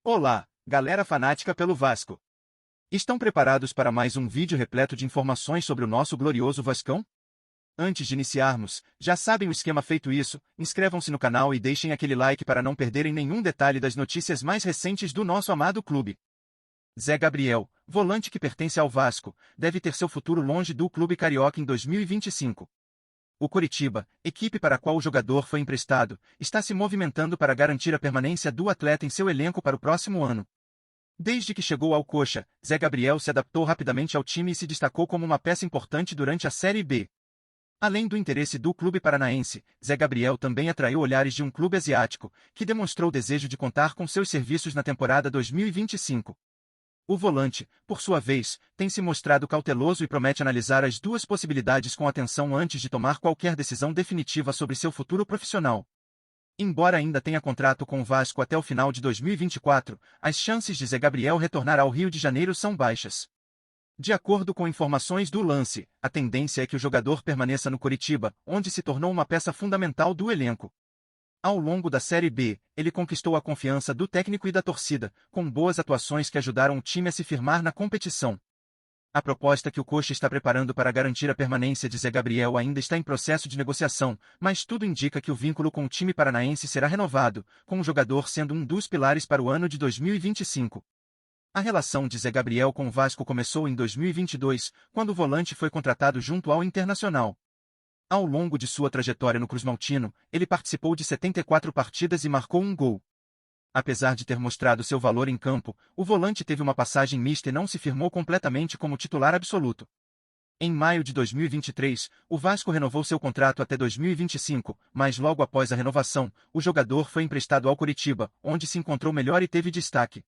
Olá, galera fanática pelo Vasco. Estão preparados para mais um vídeo repleto de informações sobre o nosso glorioso Vascão? Antes de iniciarmos, já sabem o esquema. Feito isso, inscrevam-se no canal e deixem aquele like para não perderem nenhum detalhe das notícias mais recentes do nosso amado clube. Zé Gabriel, volante que pertence ao Vasco, deve ter seu futuro longe do clube carioca em 2025. O Coritiba, equipe para a qual o jogador foi emprestado, está se movimentando para garantir a permanência do atleta em seu elenco para o próximo ano. Desde que chegou ao Coxa, Zé Gabriel se adaptou rapidamente ao time e se destacou como uma peça importante durante a Série B. Além do interesse do clube paranaense, Zé Gabriel também atraiu olhares de um clube asiático, que demonstrou desejo de contar com seus serviços na temporada 2025. O volante, por sua vez, tem se mostrado cauteloso e promete analisar as duas possibilidades com atenção antes de tomar qualquer decisão definitiva sobre seu futuro profissional. Embora ainda tenha contrato com o Vasco até o final de 2024, as chances de Zé Gabriel retornar ao Rio de Janeiro são baixas. De acordo com informações do Lance, a tendência é que o jogador permaneça no Coritiba, onde se tornou uma peça fundamental do elenco. Ao longo da Série B, ele conquistou a confiança do técnico e da torcida, com boas atuações que ajudaram o time a se firmar na competição. A proposta que o Coxa está preparando para garantir a permanência de Zé Gabriel ainda está em processo de negociação, mas tudo indica que o vínculo com o time paranaense será renovado, com o jogador sendo um dos pilares para o ano de 2025. A relação de Zé Gabriel com o Vasco começou em 2022, quando o volante foi contratado junto ao Internacional. Ao longo de sua trajetória no Cruzmaltino, ele participou de 74 partidas e marcou um gol. Apesar de ter mostrado seu valor em campo, o volante teve uma passagem mista e não se firmou completamente como titular absoluto. Em maio de 2023, o Vasco renovou seu contrato até 2025, mas logo após a renovação, o jogador foi emprestado ao Coritiba, onde se encontrou melhor e teve destaque.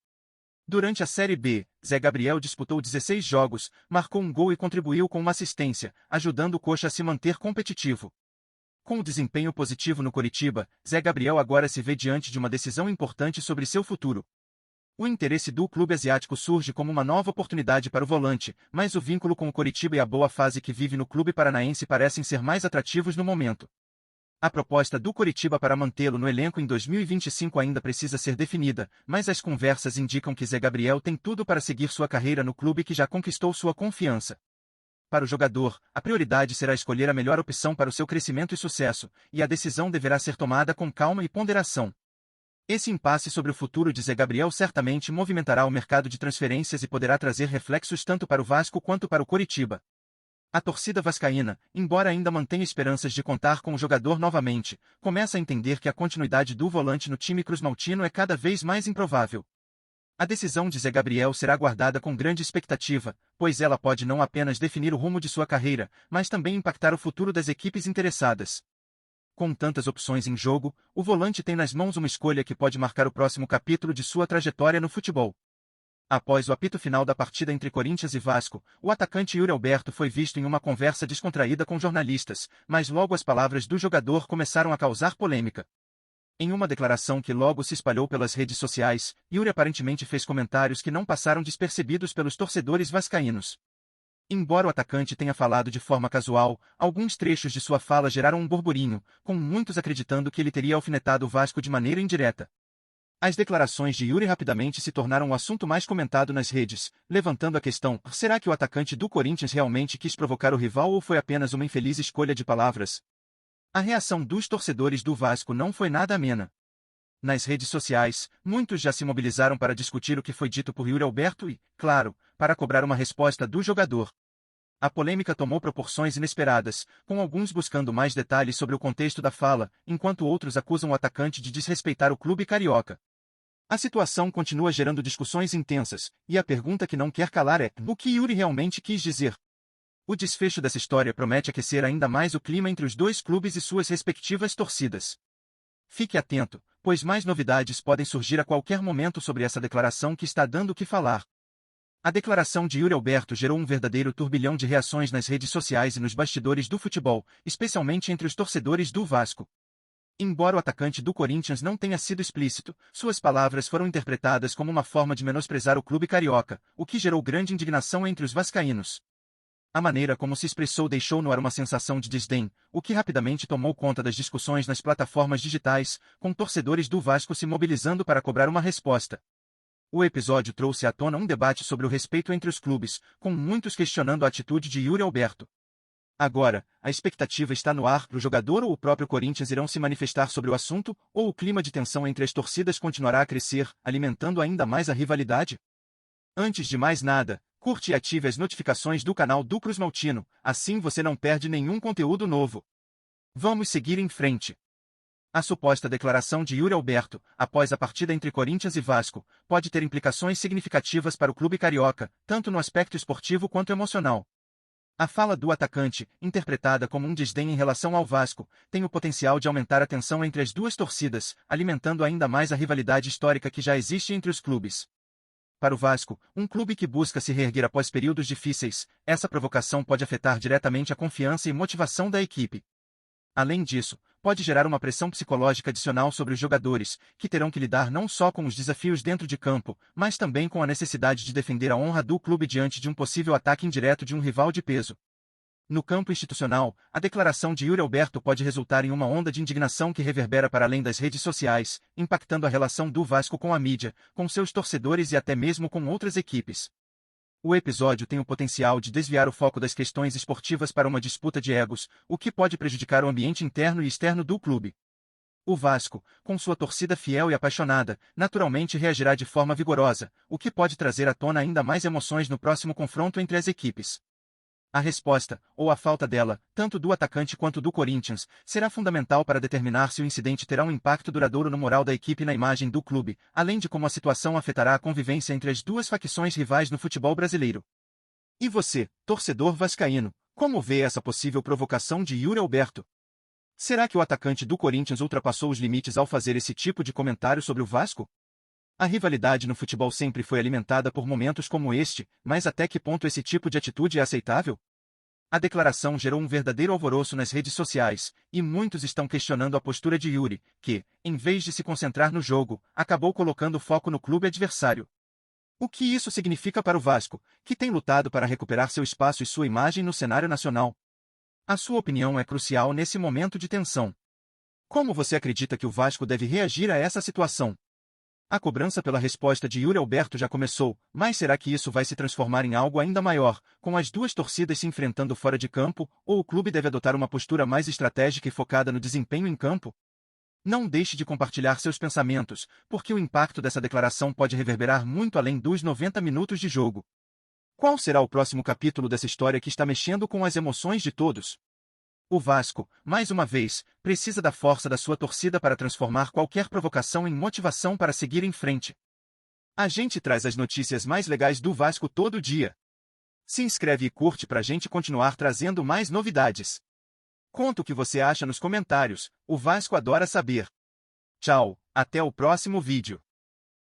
Durante a Série B, Zé Gabriel disputou 16 jogos, marcou um gol e contribuiu com uma assistência, ajudando o Coxa a se manter competitivo. Com o desempenho positivo no Coritiba, Zé Gabriel agora se vê diante de uma decisão importante sobre seu futuro. O interesse do clube asiático surge como uma nova oportunidade para o volante, mas o vínculo com o Coritiba e a boa fase que vive no clube paranaense parecem ser mais atrativos no momento. A proposta do Coritiba para mantê-lo no elenco em 2025 ainda precisa ser definida, mas as conversas indicam que Zé Gabriel tem tudo para seguir sua carreira no clube que já conquistou sua confiança. Para o jogador, a prioridade será escolher a melhor opção para o seu crescimento e sucesso, e a decisão deverá ser tomada com calma e ponderação. Esse impasse sobre o futuro de Zé Gabriel certamente movimentará o mercado de transferências e poderá trazer reflexos tanto para o Vasco quanto para o Coritiba. A torcida vascaína, embora ainda mantenha esperanças de contar com o jogador novamente, começa a entender que a continuidade do volante no time cruzmaltino é cada vez mais improvável. A decisão de Zé Gabriel será aguardada com grande expectativa, pois ela pode não apenas definir o rumo de sua carreira, mas também impactar o futuro das equipes interessadas. Com tantas opções em jogo, o volante tem nas mãos uma escolha que pode marcar o próximo capítulo de sua trajetória no futebol. Após o apito final da partida entre Corinthians e Vasco, o atacante Yuri Alberto foi visto em uma conversa descontraída com jornalistas, mas logo as palavras do jogador começaram a causar polêmica. Em uma declaração que logo se espalhou pelas redes sociais, Yuri aparentemente fez comentários que não passaram despercebidos pelos torcedores vascaínos. Embora o atacante tenha falado de forma casual, alguns trechos de sua fala geraram um burburinho, com muitos acreditando que ele teria alfinetado o Vasco de maneira indireta. As declarações de Yuri rapidamente se tornaram o assunto mais comentado nas redes, levantando a questão: será que o atacante do Corinthians realmente quis provocar o rival ou foi apenas uma infeliz escolha de palavras? A reação dos torcedores do Vasco não foi nada amena. Nas redes sociais, muitos já se mobilizaram para discutir o que foi dito por Yuri Alberto e, claro, para cobrar uma resposta do jogador. A polêmica tomou proporções inesperadas, com alguns buscando mais detalhes sobre o contexto da fala, enquanto outros acusam o atacante de desrespeitar o clube carioca. A situação continua gerando discussões intensas, e a pergunta que não quer calar é: o que Yuri realmente quis dizer? O desfecho dessa história promete aquecer ainda mais o clima entre os dois clubes e suas respectivas torcidas. Fique atento, pois mais novidades podem surgir a qualquer momento sobre essa declaração que está dando o que falar. A declaração de Yuri Alberto gerou um verdadeiro turbilhão de reações nas redes sociais e nos bastidores do futebol, especialmente entre os torcedores do Vasco. Embora o atacante do Corinthians não tenha sido explícito, suas palavras foram interpretadas como uma forma de menosprezar o clube carioca, o que gerou grande indignação entre os vascaínos. A maneira como se expressou deixou no ar uma sensação de desdém, o que rapidamente tomou conta das discussões nas plataformas digitais, com torcedores do Vasco se mobilizando para cobrar uma resposta. O episódio trouxe à tona um debate sobre o respeito entre os clubes, com muitos questionando a atitude de Yuri Alberto. Agora, a expectativa está no ar: o jogador ou o próprio Corinthians irão se manifestar sobre o assunto, ou o clima de tensão entre as torcidas continuará a crescer, alimentando ainda mais a rivalidade? Antes de mais nada, curte e ative as notificações do canal do Cruz Maltino, assim você não perde nenhum conteúdo novo. Vamos seguir em frente. A suposta declaração de Yuri Alberto, após a partida entre Corinthians e Vasco, pode ter implicações significativas para o clube carioca, tanto no aspecto esportivo quanto emocional. A fala do atacante, interpretada como um desdém em relação ao Vasco, tem o potencial de aumentar a tensão entre as duas torcidas, alimentando ainda mais a rivalidade histórica que já existe entre os clubes. Para o Vasco, um clube que busca se reerguer após períodos difíceis, essa provocação pode afetar diretamente a confiança e motivação da equipe. Além disso, pode gerar uma pressão psicológica adicional sobre os jogadores, que terão que lidar não só com os desafios dentro de campo, mas também com a necessidade de defender a honra do clube diante de um possível ataque indireto de um rival de peso. No campo institucional, a declaração de Yuri Alberto pode resultar em uma onda de indignação que reverbera para além das redes sociais, impactando a relação do Vasco com a mídia, com seus torcedores e até mesmo com outras equipes. O episódio tem o potencial de desviar o foco das questões esportivas para uma disputa de egos, o que pode prejudicar o ambiente interno e externo do clube. O Vasco, com sua torcida fiel e apaixonada, naturalmente reagirá de forma vigorosa, o que pode trazer à tona ainda mais emoções no próximo confronto entre as equipes. A resposta, ou a falta dela, tanto do atacante quanto do Corinthians, será fundamental para determinar se o incidente terá um impacto duradouro no moral da equipe e na imagem do clube, além de como a situação afetará a convivência entre as duas facções rivais no futebol brasileiro. E você, torcedor vascaíno, como vê essa possível provocação de Yuri Alberto? Será que o atacante do Corinthians ultrapassou os limites ao fazer esse tipo de comentário sobre o Vasco? A rivalidade no futebol sempre foi alimentada por momentos como este, mas até que ponto esse tipo de atitude é aceitável? A declaração gerou um verdadeiro alvoroço nas redes sociais, e muitos estão questionando a postura de Yuri, que, em vez de se concentrar no jogo, acabou colocando o foco no clube adversário. O que isso significa para o Vasco, que tem lutado para recuperar seu espaço e sua imagem no cenário nacional? A sua opinião é crucial nesse momento de tensão. Como você acredita que o Vasco deve reagir a essa situação? A cobrança pela resposta de Yuri Alberto já começou, mas será que isso vai se transformar em algo ainda maior, com as duas torcidas se enfrentando fora de campo, ou o clube deve adotar uma postura mais estratégica e focada no desempenho em campo? Não deixe de compartilhar seus pensamentos, porque o impacto dessa declaração pode reverberar muito além dos 90 minutos de jogo. Qual será o próximo capítulo dessa história que está mexendo com as emoções de todos? O Vasco, mais uma vez, precisa da força da sua torcida para transformar qualquer provocação em motivação para seguir em frente. A gente traz as notícias mais legais do Vasco todo dia. Se inscreve e curte para a gente continuar trazendo mais novidades. Conta o que você acha nos comentários, o Vasco adora saber. Tchau, até o próximo vídeo.